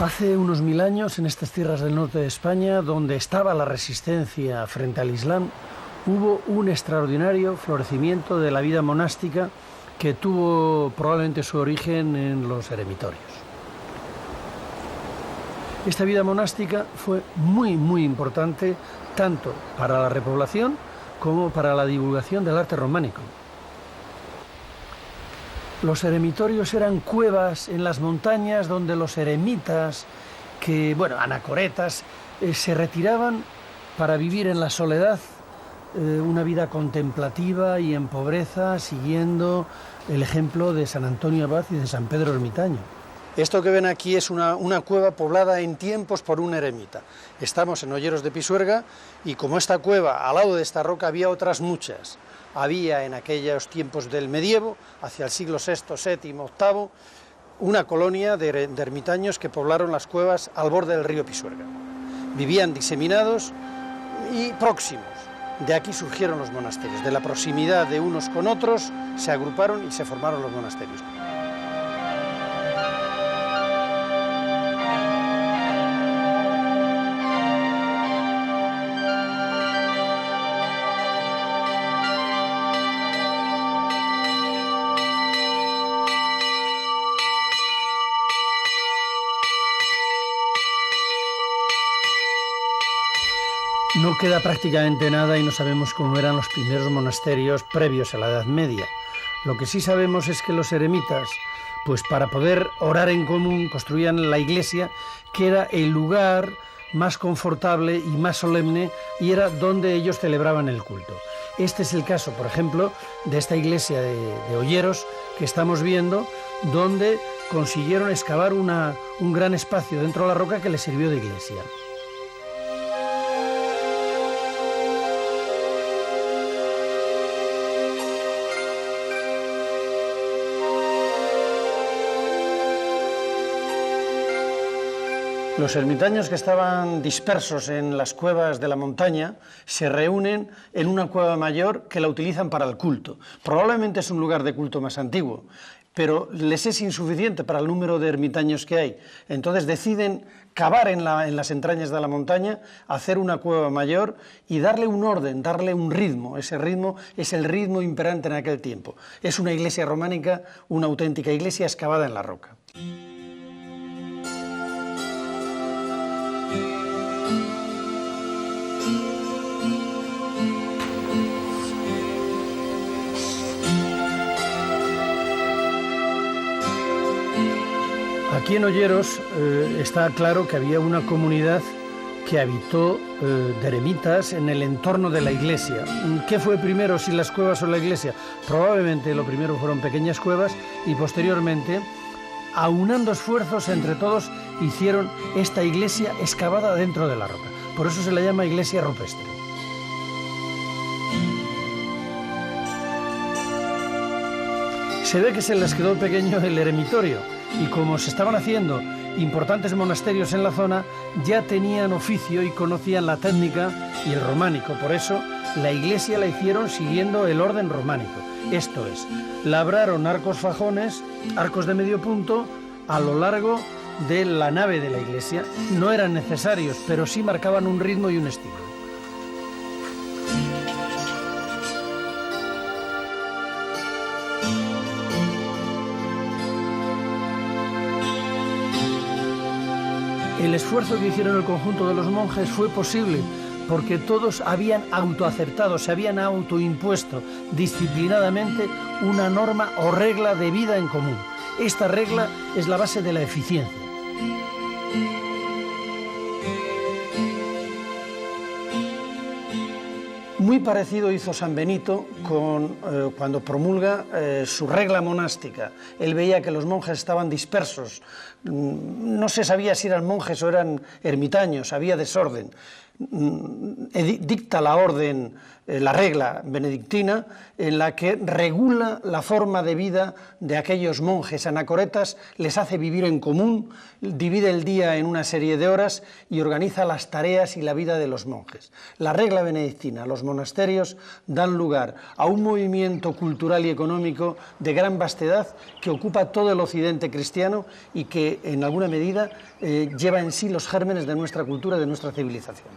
Hace unos 1000 años, en estas tierras del norte de España, donde estaba la resistencia frente al Islam, hubo un extraordinario florecimiento de la vida monástica que tuvo probablemente su origen en los eremitorios. Esta vida monástica fue muy importante tanto para la repoblación como para la divulgación del arte románico. Los eremitorios eran cuevas en las montañas donde los eremitas, anacoretas, se retiraban para vivir en la soledad, una vida contemplativa y en pobreza, siguiendo el ejemplo de San Antonio Abad y de San Pedro Ermitaño. Esto que ven aquí es una cueva poblada en tiempos por un eremita. Estamos en Olleros de Pisuerga y como esta cueva, al lado de esta roca, había otras muchas. Había en aquellos tiempos del medievo, hacia el siglo VI, VII, VIII, una colonia de ermitaños que poblaron las cuevas al borde del río Pisuerga. Vivían diseminados y próximos. De aquí surgieron los monasterios. De la proximidad de unos con otros se agruparon y se formaron los monasterios. No queda prácticamente nada y no sabemos cómo eran los primeros monasterios previos a la Edad Media. Lo que sí sabemos es que los eremitas, pues para poder orar en común, construían la iglesia, que era el lugar más confortable y más solemne, y era donde ellos celebraban el culto. Este es el caso, por ejemplo, de esta iglesia de Olleros que estamos viendo, donde consiguieron excavar un gran espacio dentro de la roca que les sirvió de iglesia. Los ermitaños que estaban dispersos en las cuevas de la montaña se reúnen en una cueva mayor que la utilizan para el culto. Probablemente es un lugar de culto más antiguo, pero les es insuficiente para el número de ermitaños que hay. Entonces deciden cavar en las entrañas de la montaña, hacer una cueva mayor y darle un orden, darle un ritmo. Ese ritmo es el ritmo imperante en aquel tiempo. Es una iglesia románica, una auténtica iglesia excavada en la roca. Aquí en Olleros está claro que había una comunidad que habitó de eremitas en el entorno de la iglesia. ¿Qué fue primero, si las cuevas o la iglesia? Probablemente lo primero fueron pequeñas cuevas y posteriormente, aunando esfuerzos entre todos, hicieron esta iglesia excavada dentro de la roca. Por eso se la llama iglesia rupestre. Se ve que se les quedó pequeño el eremitorio y como se estaban haciendo importantes monasterios en la zona, ya tenían oficio y conocían la técnica y el románico. Por eso la iglesia la hicieron siguiendo el orden románico. Esto es, labraron arcos fajones, arcos de medio punto, a lo largo de la nave de la iglesia. No eran necesarios, pero sí marcaban un ritmo y un estilo. El esfuerzo que hicieron el conjunto de los monjes fue posible porque todos habían autoaceptado, se habían autoimpuesto disciplinadamente una norma o regla de vida en común. Esta regla es la base de la eficiencia. Muy parecido hizo San Benito cuando promulga su regla monástica. Él veía que los monjes estaban dispersos, no se sabía si eran monjes o eran ermitaños, había desorden. dicta la orden, la regla benedictina, en la que regula la forma de vida de aquellos monjes anacoretas, les hace vivir en común, divide el día en una serie de horas y organiza las tareas y la vida de los monjes. La regla benedictina, los monasterios dan lugar a un movimiento cultural y económico de gran vastedad que ocupa todo el occidente cristiano y que en alguna medida lleva en sí los gérmenes de nuestra cultura, de nuestra civilización.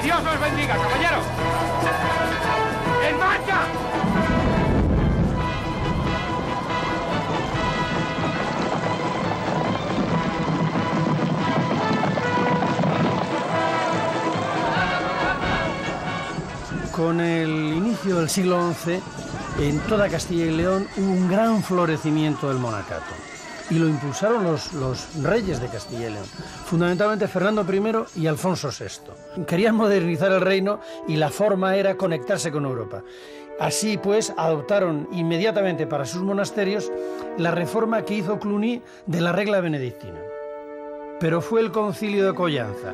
¡Dios los bendiga, caballero! ¡En marcha! Con el inicio del siglo XI, en toda Castilla y León hubo un gran florecimiento del monacato. Y lo impulsaron los reyes de Castilla y León, fundamentalmente Fernando I y Alfonso VI. Querían modernizar el reino y la forma era conectarse con Europa. Así pues, adoptaron inmediatamente para sus monasterios la reforma que hizo Cluny de la regla benedictina. Pero fue el Concilio de Collanza,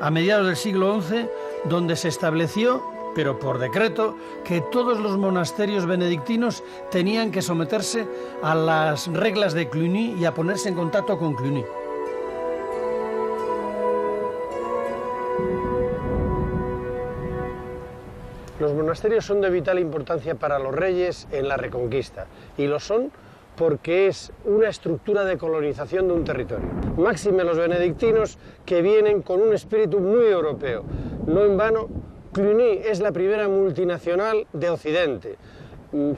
a mediados del siglo XI, donde se estableció, pero por decreto, que todos los monasterios benedictinos tenían que someterse a las reglas de Cluny y a ponerse en contacto con Cluny. Los monasterios son de vital importancia para los reyes en la Reconquista, y lo son porque es una estructura de colonización de un territorio. Máxime los benedictinos, que vienen con un espíritu muy europeo. No en vano, Cluny es la primera multinacional de Occidente.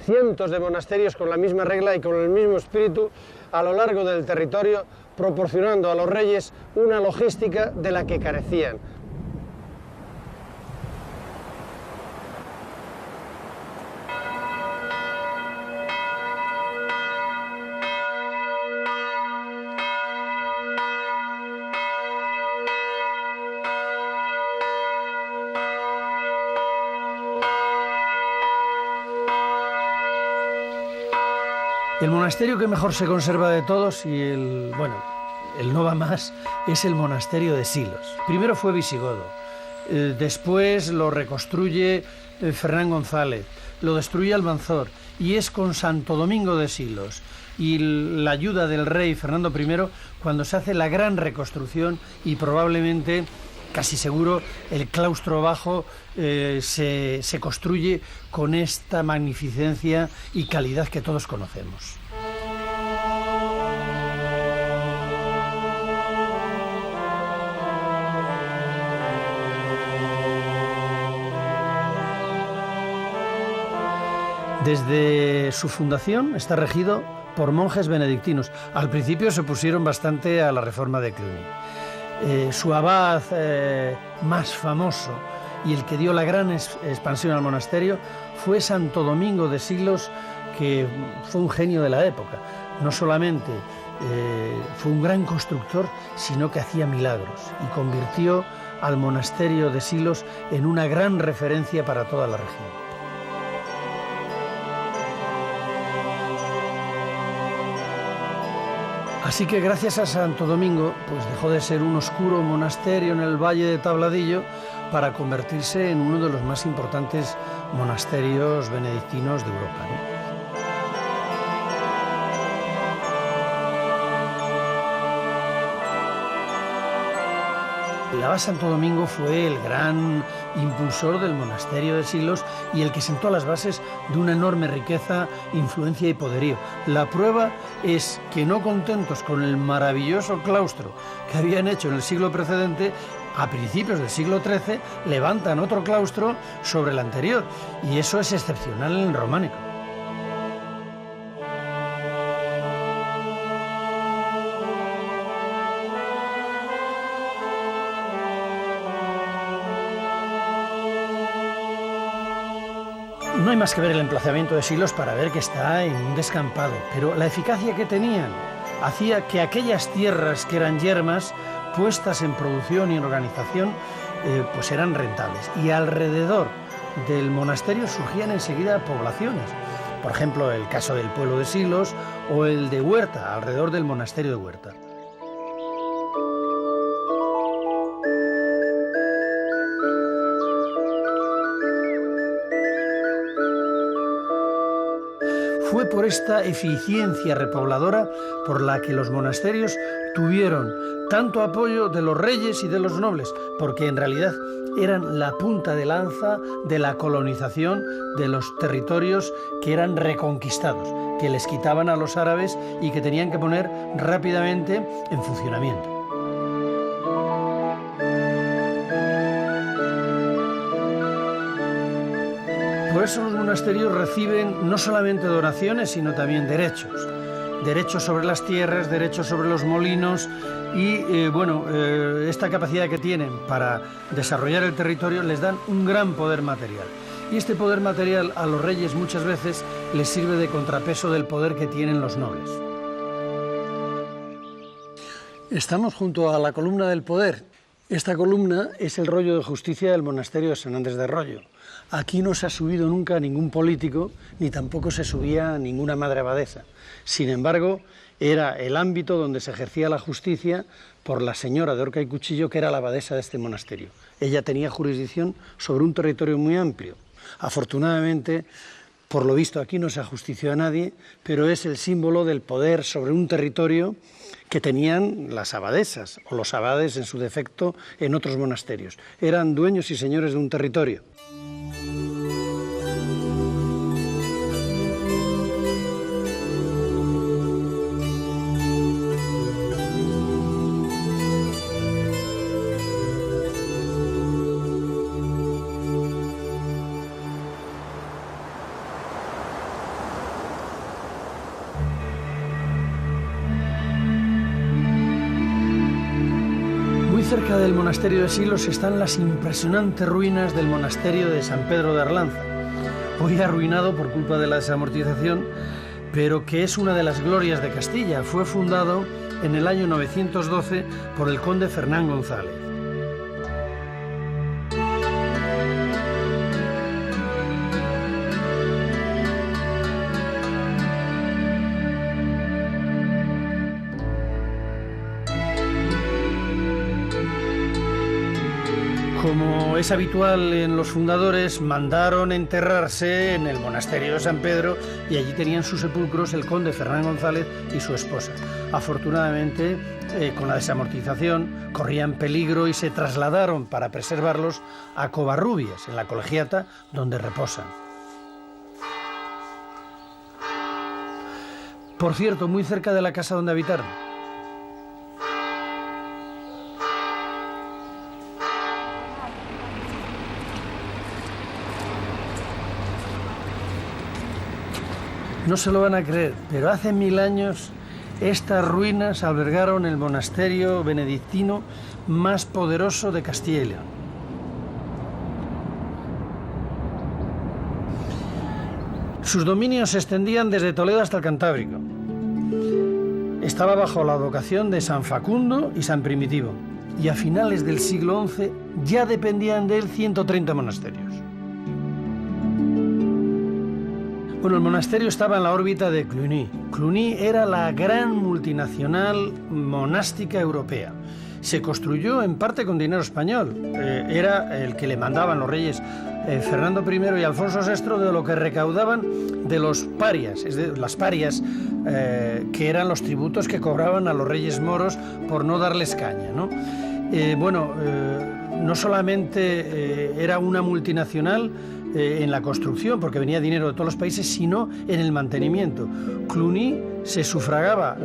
Cientos de monasterios con la misma regla y con el mismo espíritu a lo largo del territorio, proporcionando a los reyes una logística de la que carecían. El monasterio que mejor se conserva de todos y el no va más, es el monasterio de Silos. Primero fue visigodo, después lo reconstruye Fernán González, lo destruye Almanzor y es con Santo Domingo de Silos y la ayuda del rey Fernando I cuando se hace la gran reconstrucción y probablemente, casi seguro, el claustro bajo se construye con esta magnificencia y calidad que todos conocemos. Desde su fundación está regido por monjes benedictinos. Al principio se opusieron bastante a la reforma de Cluny. Su abad más famoso y el que dio la gran expansión al monasterio fue Santo Domingo de Silos, que fue un genio de la época. No solamente fue un gran constructor, sino que hacía milagros y convirtió al monasterio de Silos en una gran referencia para toda la región. Así que gracias a Santo Domingo, pues dejó de ser un oscuro monasterio en el Valle de Tabladillo para convertirse en uno de los más importantes monasterios benedictinos de Europa, ¿no? El abad Santo Domingo fue el gran impulsor del monasterio de Silos y el que sentó las bases de una enorme riqueza, influencia y poderío. La prueba es que, no contentos con el maravilloso claustro que habían hecho en el siglo precedente, a principios del siglo XIII levantan otro claustro sobre el anterior, y eso es excepcional en el románico. No hay más que ver el emplazamiento de Silos para ver que está en un descampado, pero la eficacia que tenían hacía que aquellas tierras que eran yermas, puestas en producción y en organización, pues eran rentables. Y alrededor del monasterio surgían enseguida poblaciones. Por ejemplo, el caso del pueblo de Silos o el de Huerta, alrededor del monasterio de Huerta. Fue por esta eficiencia repobladora por la que los monasterios tuvieron tanto apoyo de los reyes y de los nobles, porque en realidad eran la punta de lanza de la colonización de los territorios que eran reconquistados, que les quitaban a los árabes y que tenían que poner rápidamente en funcionamiento. Por eso los monasterios reciben no solamente donaciones, sino también derechos. Derechos sobre las tierras, derechos sobre los molinos y, esta capacidad que tienen para desarrollar el territorio les dan un gran poder material. Y este poder material a los reyes muchas veces les sirve de contrapeso del poder que tienen los nobles. Estamos junto a la columna del poder. Esta columna es el rollo de justicia del monasterio de San Andrés de Rollo. Aquí no se ha subido nunca ningún político, ni tampoco se subía ninguna madre abadesa. Sin embargo, era el ámbito donde se ejercía la justicia por la señora de Horca y Cuchillo, que era la abadesa de este monasterio. Ella tenía jurisdicción sobre un territorio muy amplio. Afortunadamente, por lo visto aquí no se ajustició a nadie, pero es el símbolo del poder sobre un territorio que tenían las abadesas, o los abades en su defecto, en otros monasterios. Eran dueños y señores de un territorio. Cerca del monasterio de Silos están las impresionantes ruinas del monasterio de San Pedro de Arlanza, hoy arruinado por culpa de la desamortización, pero que es una de las glorias de Castilla. Fue fundado en el año 912 por el conde Fernán González. Como es habitual en los fundadores, mandaron enterrarse en el monasterio de San Pedro y allí tenían sus sepulcros el conde Fernán González y su esposa. Afortunadamente, con la desamortización, corrían peligro y se trasladaron para preservarlos a Covarrubias, en la Colegiata, donde reposan. Por cierto, muy cerca de la casa donde habitaron. No se lo van a creer, pero hace 1000 años estas ruinas albergaron el monasterio benedictino más poderoso de Castilla y León. Sus dominios se extendían desde Toledo hasta el Cantábrico. Estaba bajo la advocación de San Facundo y San Primitivo, y a finales del siglo XI ya dependían de él 130 monasterios. Bueno, el monasterio estaba en la órbita de Cluny. Cluny era la gran multinacional monástica europea. Se construyó en parte con dinero español. Era el que le mandaban los reyes Fernando I y Alfonso VI de lo que recaudaban de los parias, es decir, las parias, que eran los tributos que cobraban a los reyes moros por no darles caña, ¿no? No solamente era una multinacional en la construcción, porque venía dinero de todos los países, sino en el mantenimiento. Cluny se sufragaba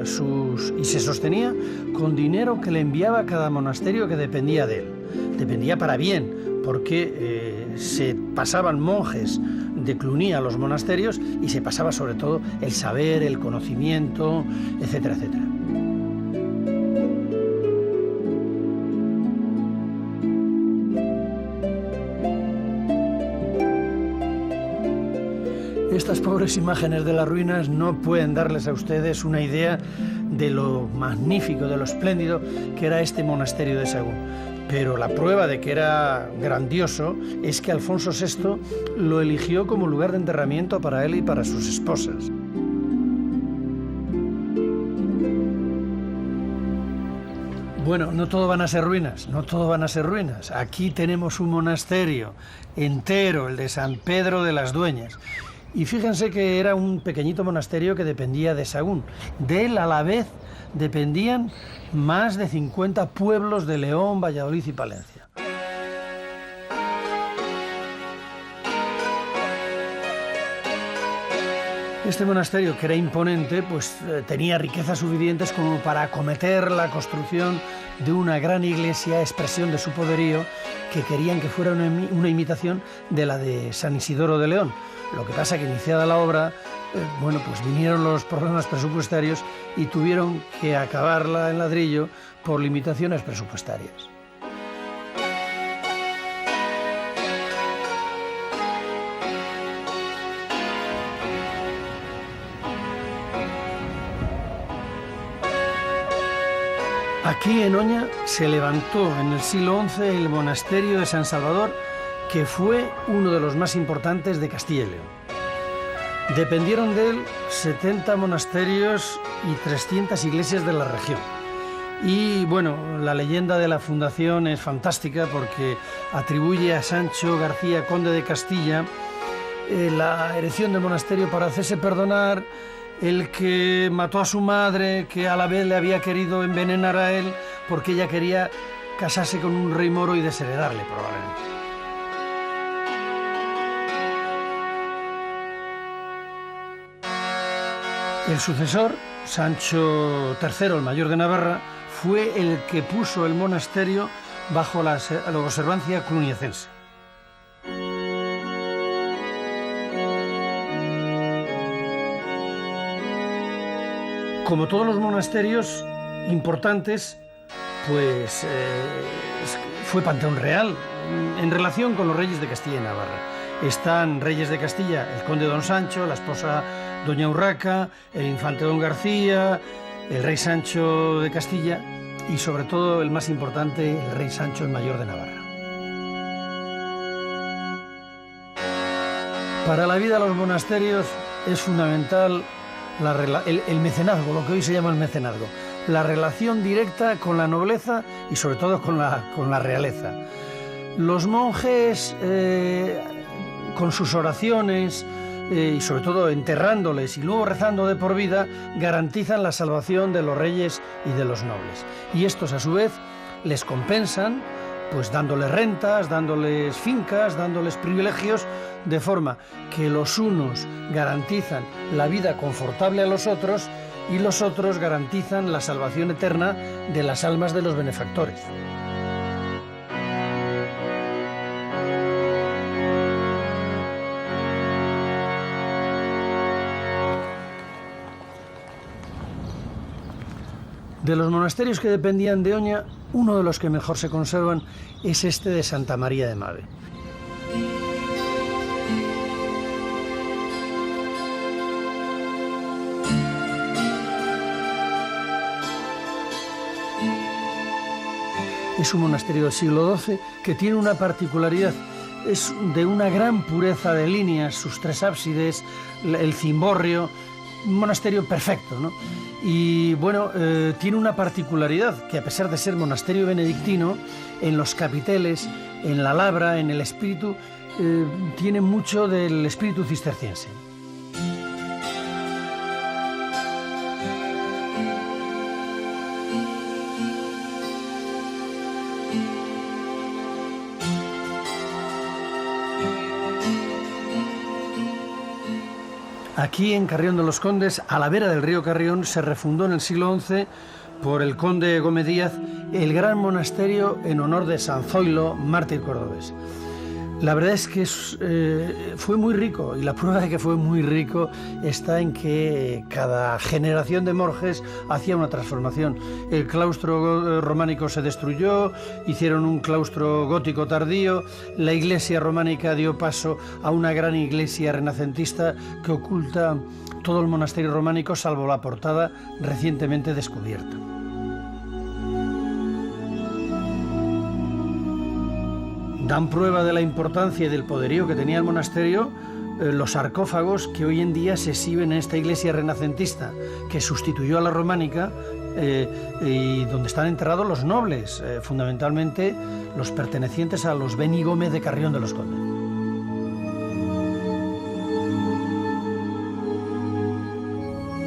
y se sostenía con dinero que le enviaba cada monasterio que dependía de él. Dependía para bien, porque se pasaban monjes de Cluny a los monasterios y se pasaba sobre todo el saber, el conocimiento, etcétera, etcétera. Estas pobres imágenes de las ruinas no pueden darles a ustedes una idea de lo magnífico, de lo espléndido que era este monasterio de Sahagún. Pero la prueba de que era grandioso es que Alfonso VI lo eligió como lugar de enterramiento para él y para sus esposas. Bueno, no todo van a ser ruinas, no todo van a ser ruinas. Aquí tenemos un monasterio entero, el de San Pedro de las Dueñas. Y fíjense que era un pequeñito monasterio que dependía de Sahagún. De él a la vez dependían más de 50 pueblos de León, Valladolid y Palencia. Este monasterio, que era imponente, pues tenía riquezas suficientes como para acometer la construcción de una gran iglesia, expresión de su poderío, que querían que fuera una imitación de la de San Isidoro de León. Lo que pasa que iniciada la obra, pues vinieron los problemas presupuestarios y tuvieron que acabarla en ladrillo por limitaciones presupuestarias. Aquí en Oña se levantó en el siglo XI el monasterio de San Salvador, que fue uno de los más importantes de Castilla y León. Dependieron de él 70 monasterios y 300 iglesias de la región. Y bueno, la leyenda de la fundación es fantástica porque atribuye a Sancho García, conde de Castilla, la erección del monasterio para hacerse perdonar el que mató a su madre, que a la vez le había querido envenenar a él porque ella quería casarse con un rey moro y desheredarle probablemente. El sucesor, Sancho III, el mayor de Navarra, fue el que puso el monasterio bajo la observancia cluniacense. Como todos los monasterios importantes, pues fue panteón real en relación con los reyes de Castilla y Navarra. Están reyes de Castilla, el conde don Sancho, la esposa doña Urraca, el infante don García, el rey Sancho de Castilla y sobre todo el más importante, el rey Sancho el mayor de Navarra. Para la vida de los monasterios es fundamental el mecenazgo, lo que hoy se llama el mecenazgo, la relación directa con la nobleza y sobre todo con la realeza. Los monjes, con sus oraciones y sobre todo enterrándoles y luego rezando de por vida, garantizan la salvación de los reyes y de los nobles. Y estos a su vez les compensan pues dándoles rentas, dándoles fincas, dándoles privilegios, de forma que los unos garantizan la vida confortable a los otros y los otros garantizan la salvación eterna de las almas de los benefactores. De los monasterios que dependían de Oña, uno de los que mejor se conservan es este de Santa María de Mave. Es un monasterio del siglo XII que tiene una particularidad, es de una gran pureza de líneas, sus tres ábsides, el cimborrio, un monasterio perfecto, ¿no? Y bueno, tiene una particularidad, que a pesar de ser monasterio benedictino, en los capiteles, en la labra, en el espíritu, tiene mucho del espíritu cisterciense. Aquí en Carrión de los Condes, a la vera del río Carrión, se refundó en el siglo XI por el conde Gómez Díaz el gran monasterio en honor de San Zoilo, mártir cordobés. La verdad es que fue muy rico, y la prueba de que fue muy rico está en que cada generación de monjes hacía una transformación. El claustro románico se destruyó, hicieron un claustro gótico tardío, la iglesia románica dio paso a una gran iglesia renacentista que oculta todo el monasterio románico salvo la portada recientemente descubierta. Dan prueba de la importancia y del poderío que tenía el monasterio los sarcófagos que hoy en día se exhiben en esta iglesia renacentista, que sustituyó a la románica, y donde están enterrados los nobles, fundamentalmente los pertenecientes a los Beni Gómez de Carrión de los Condes.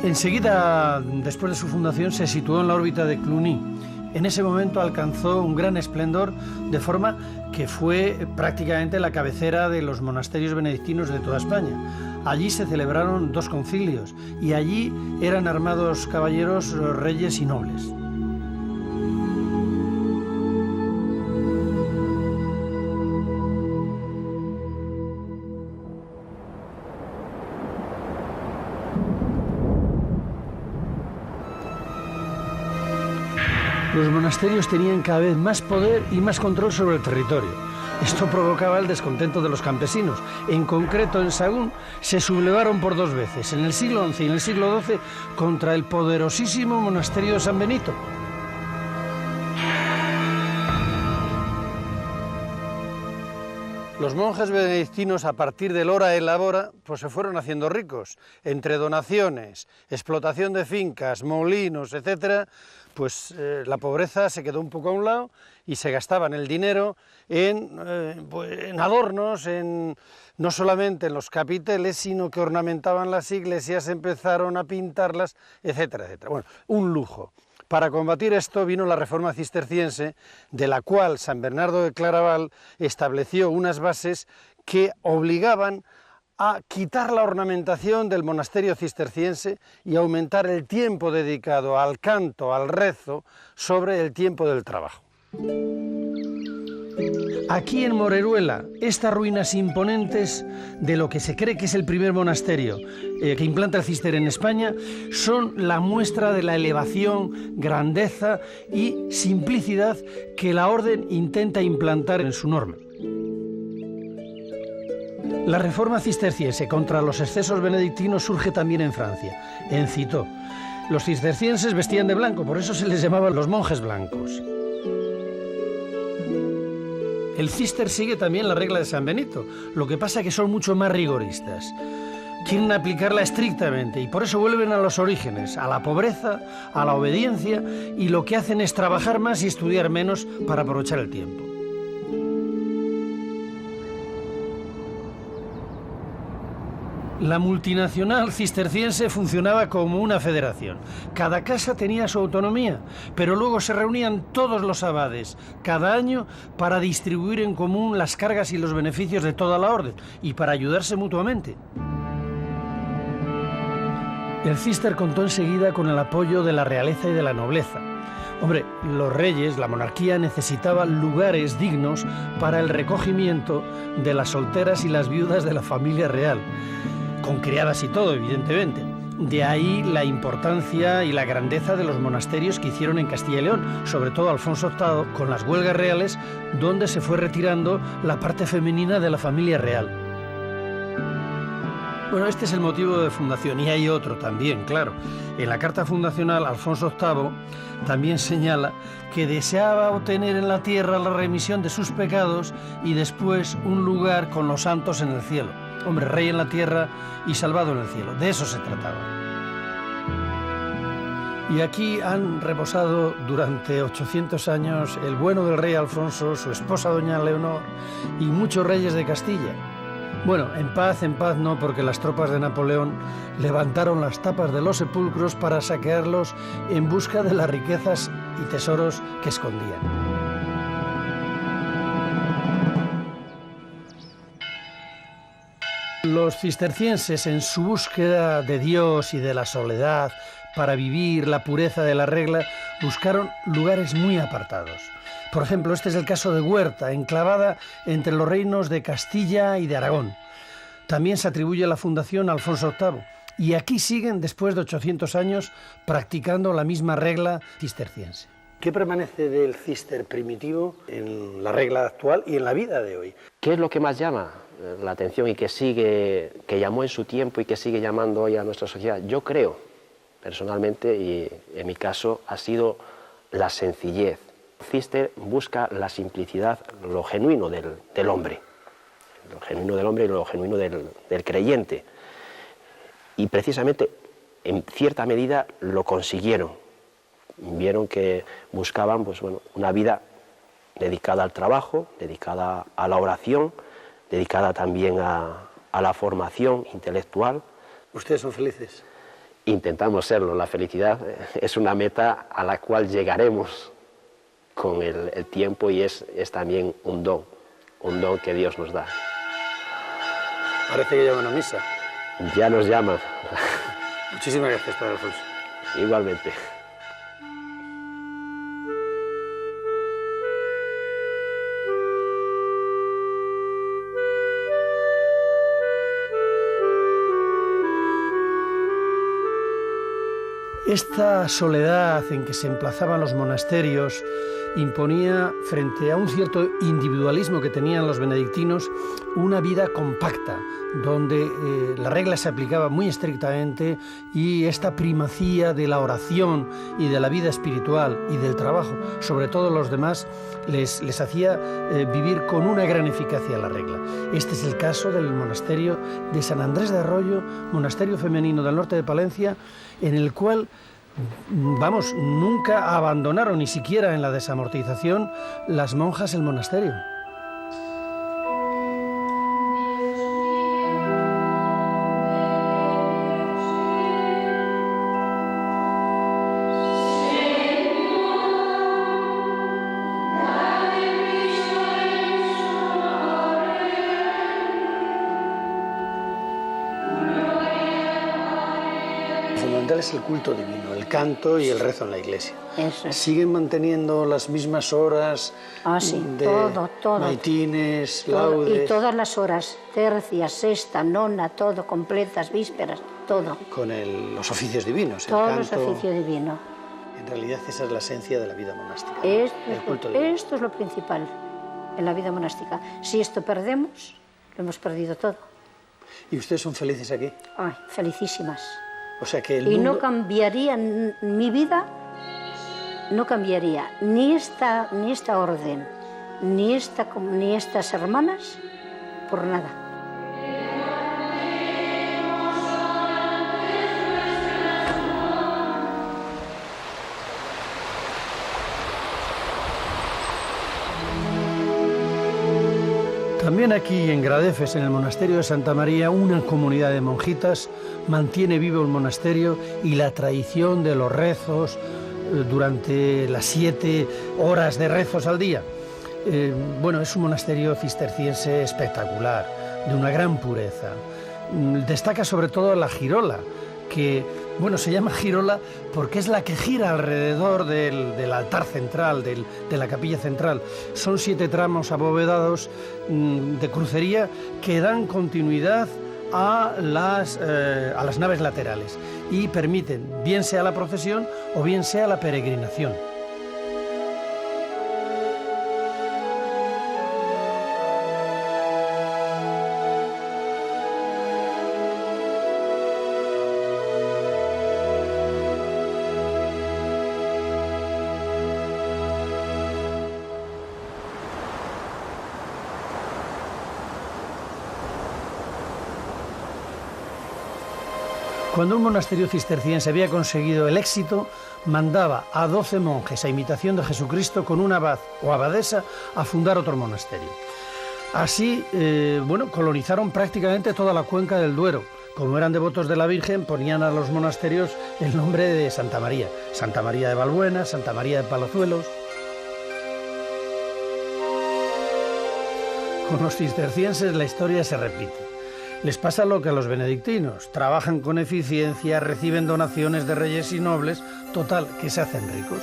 Enseguida, después de su fundación, se situó en la órbita de Cluny. En ese momento alcanzó un gran esplendor, de forma que fue prácticamente la cabecera de los monasterios benedictinos de toda España. Allí se celebraron 2 concilios y allí eran armados caballeros, reyes y nobles. Los monasterios tenían cada vez más poder y más control sobre el territorio. Esto provocaba el descontento de los campesinos. En concreto, en Sahagún se sublevaron por 2 veces, en el siglo XI y en el siglo XII, contra el poderosísimo monasterio de San Benito. Los monjes benedictinos, a partir del hora et labora, pues se fueron haciendo ricos. Entre donaciones, explotación de fincas, molinos, etcétera, pues la pobreza se quedó un poco a un lado y se gastaban el dinero en adornos, no solamente en los capiteles, sino que ornamentaban las iglesias, empezaron a pintarlas, etcétera, etcétera. Bueno, un lujo. Para combatir esto vino la Reforma Cisterciense, de la cual San Bernardo de Claraval estableció unas bases que obligaban a quitar la ornamentación del monasterio cisterciense y aumentar el tiempo dedicado al canto, al rezo, sobre el tiempo del trabajo. Aquí en Moreruela, estas ruinas imponentes de lo que se cree que es el primer monasterio que implanta el Cister en España, son la muestra de la elevación, grandeza y simplicidad que la orden intenta implantar en su norma. La reforma cisterciense contra los excesos benedictinos surge también en Francia, en Citeaux. Los cistercienses vestían de blanco, por eso se les llamaba los monjes blancos. El Cister sigue también la regla de San Benito, lo que pasa es que son mucho más rigoristas. Quieren aplicarla estrictamente y por eso vuelven a los orígenes, a la pobreza, a la obediencia, y lo que hacen es trabajar más y estudiar menos para aprovechar el tiempo. La multinacional cisterciense funcionaba como una federación. Cada casa tenía su autonomía, pero luego se reunían todos los abades cada año para distribuir en común las cargas y los beneficios de toda la orden y para ayudarse mutuamente. El Cister contó enseguida con el apoyo de la realeza y de la nobleza. Hombre, los reyes, la monarquía, necesitaban lugares dignos para el recogimiento de las solteras y las viudas de la familia real, con criadas y todo, evidentemente. De ahí la importancia y la grandeza de los monasterios que hicieron en Castilla y León, sobre todo Alfonso VIII, con las huelgas reales, donde se fue retirando la parte femenina de la familia real. Bueno, este es el motivo de fundación, y hay otro también, claro. En la carta fundacional, Alfonso VIII también señala que deseaba obtener en la tierra la remisión de sus pecados y después un lugar con los santos en el cielo. Hombre, rey en la tierra y salvado en el cielo. De eso se trataba. Y aquí han reposado durante 800 años el bueno del rey Alfonso, su esposa doña Leonor y muchos reyes de Castilla. Bueno, en paz no, porque las tropas de Napoleón levantaron las tapas de los sepulcros para saquearlos en busca de las riquezas y tesoros que escondían. Los cistercienses, en su búsqueda de Dios y de la soledad para vivir la pureza de la regla, buscaron lugares muy apartados. Por ejemplo, este es el caso de Huerta, enclavada entre los reinos de Castilla y de Aragón. También se atribuye la fundación a Alfonso VIII. Y aquí siguen, después de 800 años, practicando la misma regla cisterciense. ¿Qué permanece del Cister primitivo en la regla actual y en la vida de hoy? ¿Qué es lo que más llama la atención y que llamó en su tiempo y que sigue llamando hoy a nuestra sociedad? Yo creo, personalmente, y en mi caso, ha sido la sencillez, Cister busca la simplicidad, lo genuino del hombre, lo genuino del hombre y lo genuino del creyente. Y precisamente, en cierta medida, lo consiguieron. Vieron que buscaban pues, bueno, una vida dedicada al trabajo, dedicada a la oración, dedicada también a la formación intelectual. ¿Ustedes son felices? Intentamos serlo. La felicidad es una meta a la cual llegaremos con el tiempo y es también un don que Dios nos da. Parece que llaman a misa. Ya nos llaman. Muchísimas gracias, Padre Alfonso. Igualmente. Esta soledad en que se emplazaban los monasterios imponía, frente a un cierto individualismo que tenían los benedictinos, una vida compacta, donde la regla se aplicaba muy estrictamente y esta primacía de la oración y de la vida espiritual y del trabajo, sobre todo los demás, les hacía vivir con una gran eficacia la regla. Este es el caso del monasterio de San Andrés de Arroyo, monasterio femenino del norte de Palencia, en el cual, vamos, nunca abandonaron, ni siquiera en la desamortización, las monjas el monasterio. Es el culto divino, el canto y el rezo en la iglesia. Eso es. ¿Siguen manteniendo las mismas horas sí, de todo. maitines, Todo, laudes? y todas las horas, tercia, sexta, nona, todo, completas, vísperas, todo. Con los oficios divinos, el Todos canto. los oficios divinos. En realidad esa es la esencia de la vida monástica, ¿no? Esto divino. es lo principal en la vida monástica. Si esto perdemos, lo hemos perdido todo. ¿Y ustedes son felices aquí? Ay, felicísimas. O sea que el Y mundo... no cambiaría mi vida, no cambiaría ni esta orden, ni estas hermanas, por nada. También aquí en Gradefes, en el monasterio de Santa María, una comunidad de monjitas mantiene vivo el monasterio y la tradición de los rezos durante las 7 horas de rezos al día. Bueno, es un monasterio cisterciense espectacular, de una gran pureza. Destaca sobre todo la girola, que, bueno, se llama girola porque es la que gira alrededor del altar central, de la capilla central. Son 7 tramos abovedados de crucería que dan continuidad a las naves laterales y permiten, bien sea la procesión o bien sea la peregrinación. Cuando un monasterio cisterciense había conseguido el éxito, mandaba a 12 monjes a imitación de Jesucristo con un abad o abadesa a fundar otro monasterio. Así, colonizaron prácticamente toda la cuenca del Duero. Como eran devotos de la Virgen, ponían a los monasterios el nombre de Santa María. Santa María de Valbuena, Santa María de Palazuelos. Con los cistercienses la historia se repite. Les pasa lo que a los benedictinos, trabajan con eficiencia, reciben donaciones de reyes y nobles, total, que se hacen ricos.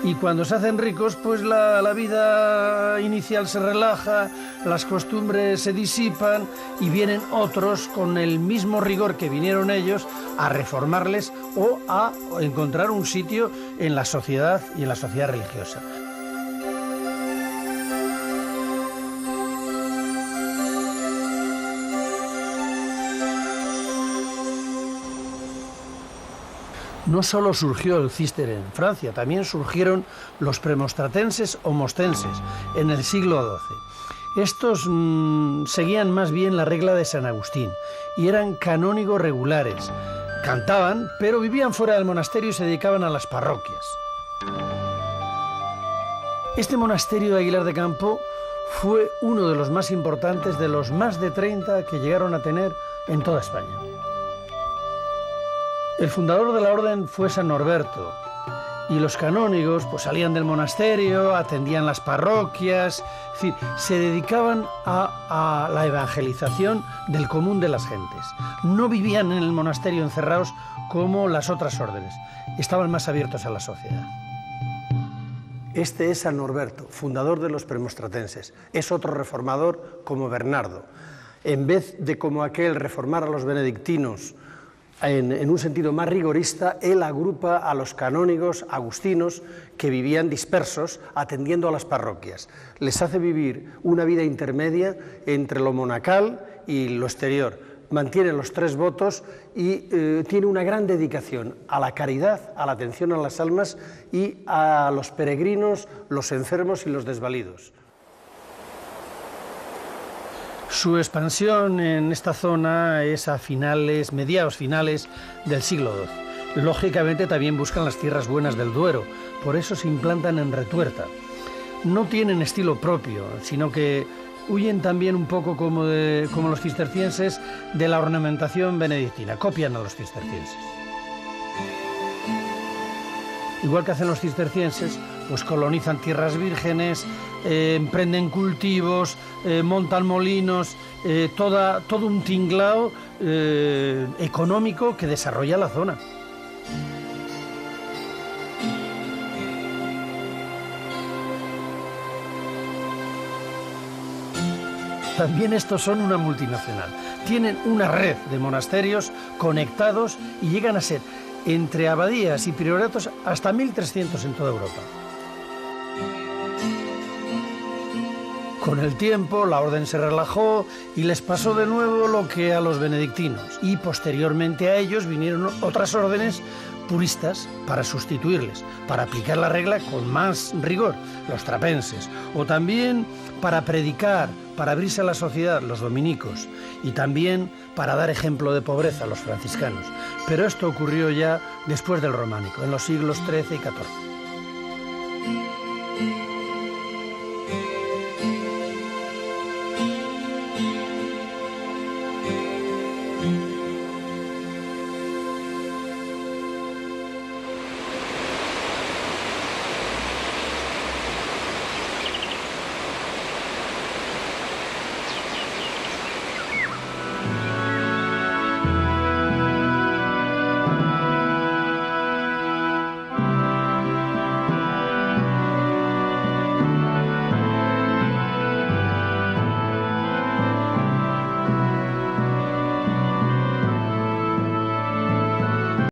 Y cuando se hacen ricos, pues la vida inicial se relaja, las costumbres se disipan y vienen otros con el mismo rigor que vinieron ellos a reformarles o a encontrar un sitio en la sociedad y en la sociedad religiosa. No solo surgió el císter en Francia, también surgieron los premonstratenses o mostenses en el siglo XII. Estos seguían más bien la regla de San Agustín y eran canónigos regulares. Cantaban, pero vivían fuera del monasterio y se dedicaban a las parroquias. Este monasterio de Aguilar de Campo fue uno de los más importantes de los más de 30 que llegaron a tener en toda España. El fundador de la orden fue San Norberto y los canónigos pues salían del monasterio, atendían las parroquias, es decir, se dedicaban a la evangelización del común de las gentes. No vivían en el monasterio encerrados como las otras órdenes, estaban más abiertos a la sociedad. Este es San Norberto, fundador de los premonstratenses. Es otro reformador como Bernardo. En vez de como aquel reformar a los benedictinos en un sentido más rigorista, él agrupa a los canónigos agustinos que vivían dispersos atendiendo a las parroquias. Les hace vivir una vida intermedia entre lo monacal y lo exterior. Mantiene los 3 votos y tiene una gran dedicación a la caridad, a la atención a las almas y a los peregrinos, los enfermos y los desvalidos. Su expansión en esta zona es a mediados finales del siglo XII. Lógicamente también buscan las tierras buenas del Duero, por eso se implantan en Retuerta. No tienen estilo propio, sino que huyen también un poco como los cistercienses de la ornamentación benedictina, copian a los cistercienses. Igual que hacen los cistercienses, pues colonizan tierras vírgenes, emprenden cultivos, montan molinos, todo un tinglao económico que desarrolla la zona. También estos son una multinacional. Tienen una red de monasterios conectados y llegan a ser, entre abadías y prioratos, hasta 1.300 en toda Europa. Con el tiempo, la orden se relajó y les pasó de nuevo lo que a los benedictinos. Y posteriormente a ellos vinieron otras órdenes puristas para sustituirles, para aplicar la regla con más rigor, los trapenses, o también para predicar, para abrirse a la sociedad, los dominicos, y también para dar ejemplo de pobreza, los franciscanos. Pero esto ocurrió ya después del románico, en los siglos XIII y XIV.